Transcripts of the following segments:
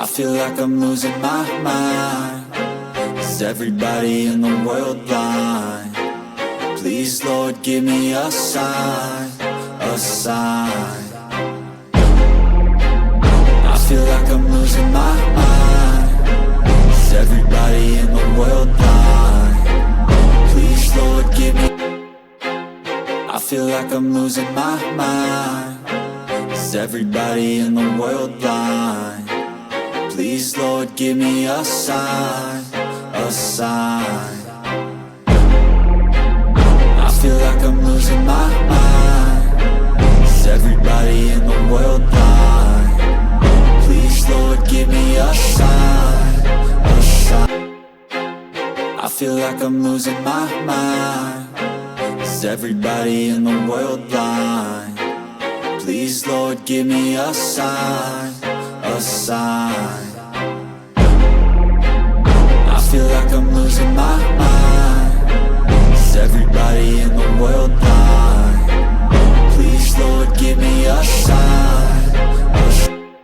I feel like I'm losing my mind. Is everybody in the world blind? Please, Lord, give me a sign, a sign. I feel like I'm losing my mind. Is everybody in the world blind? Please, Lord, give me. I feel like I'm losing my mind. Is everybody in the world blind? Please, Lord, give me a sign, a sign. I feel like I'm losing my mind. Is everybody in the world blind? Please, Lord, give me a sign, a sign. I feel like I'm losing my mind. Is everybody in the world blind? Please, Lord, give me a sign, a sign. I feel like I'm losing my mind. Is everybody in the world blind? Please, Lord, give me a sign, a sign.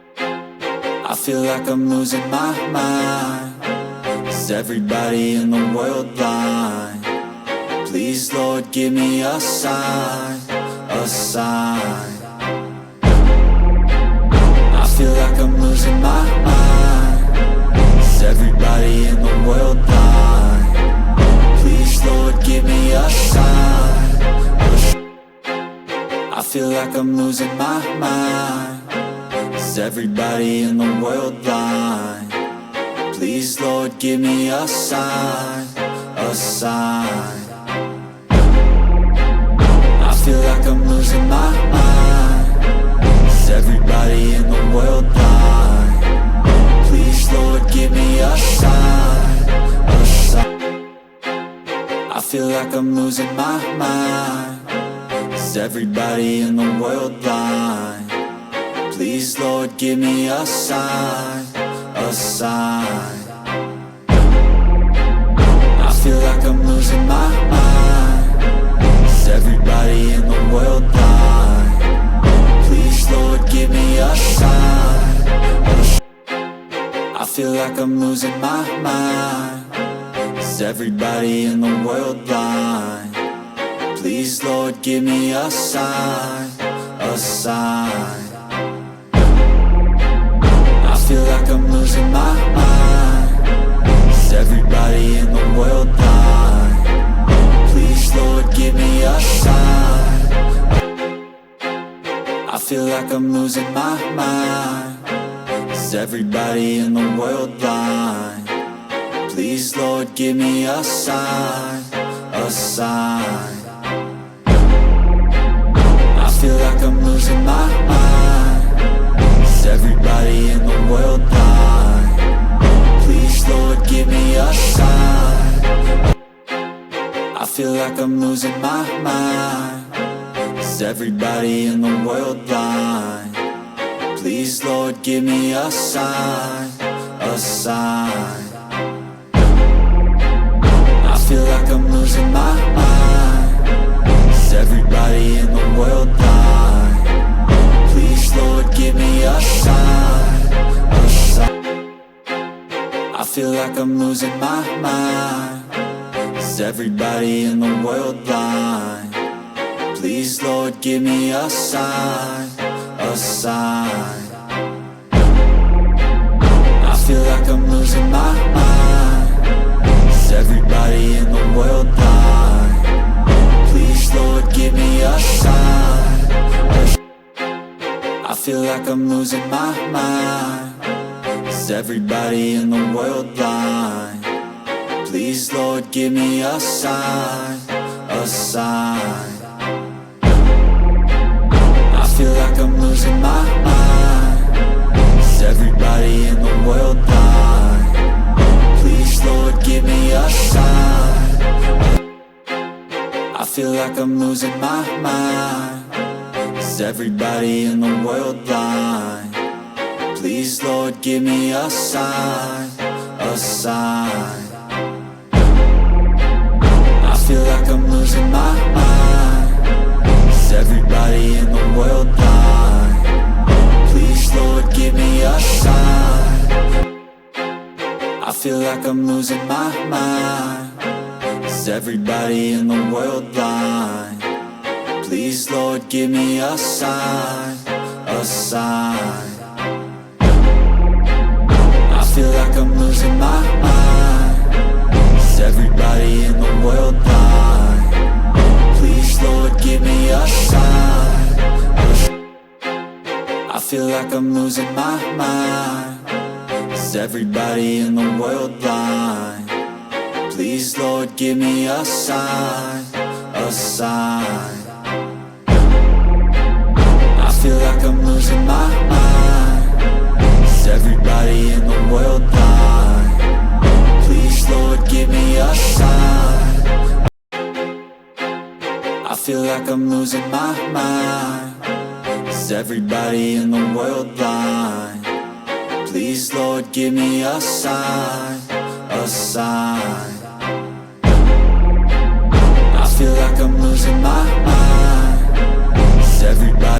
I feel like I'm losing my mind. Is everybody in the world blind? Please, Lord, give me a sign, a sign. I feel like I'm losing my mind. Is everybody in the world blind? Please, Lord, give me a sign, a sign. I feel like I'm losing my mind. Is everybody in the world blind? Please, Lord, give me a sign, a sign. I feel like I'm losing my mind. Is everybody in the world blind? Please, Lord, give me a sign, a sign. I feel like I'm losing my mind. Is everybody in the world blind? Please, Lord, give me a sign, a sign. I feel like I'm losing my mind. Is everybody in the world blind? Please, Lord, give me a sign, a sign. I feel like I'm losing my mind. Is everybody in the world blind? Please, Lord, give me a sign, a sign. I feel like I'm losing my mind. Is everybody in the world blind? Please, Lord, give me a sign. I feel like I'm losing my mind. Is everybody in the world blind? Please, Lord, give me a sign, a sign. I feel like I'm losing my mind. Is everybody in the world blind? Please, Lord, give me a sign. I feel like I'm losing my mind. Is everybody in the world blind? Please, Lord, give me a sign, a sign. I feel like I'm losing my mind. Is everybody in the world blind? Please, Lord, give me a sign, a sign. I feel like I'm losing my mind. Is everybody in the world blind? Please, Lord, give me a sign, a sign. I feel like I'm losing my mind. Is everybody in the world blind? Please, Lord, give me a sign, a sign. I feel like I'm losing my mind. Is everybody in the world blind? Please, Lord, give me a sign, a sign. I feel like I'm losing my mind. Is everybody in the world blind? Please, Lord, give me a sign. I feel like I'm losing my mind. Is everybody in the world blind? Please, Lord, give me a sign, a sign. I feel like I'm losing my mind. Is everybody in the world blind? Please, Lord, give me a sign. feel like I'm losing my mind. Is everybody in the world blind? Please, Lord, give me a sign, a sign. I feel like I'm losing my mind. Is everybody in the world blind? Please, Lord, give me a sign, I feel like I'm losing my mind. Is everybody in the world blind? Please, Lord, give me a sign, a sign. I feel like I'm losing my mind. Is everybody in the world blind? Please, Lord, give me a sign. I feel like I'm losing my mind. Is everybody in the world blind? Please, Lord, give me a sign, a sign. I feel like I'm losing my mind. Is everybody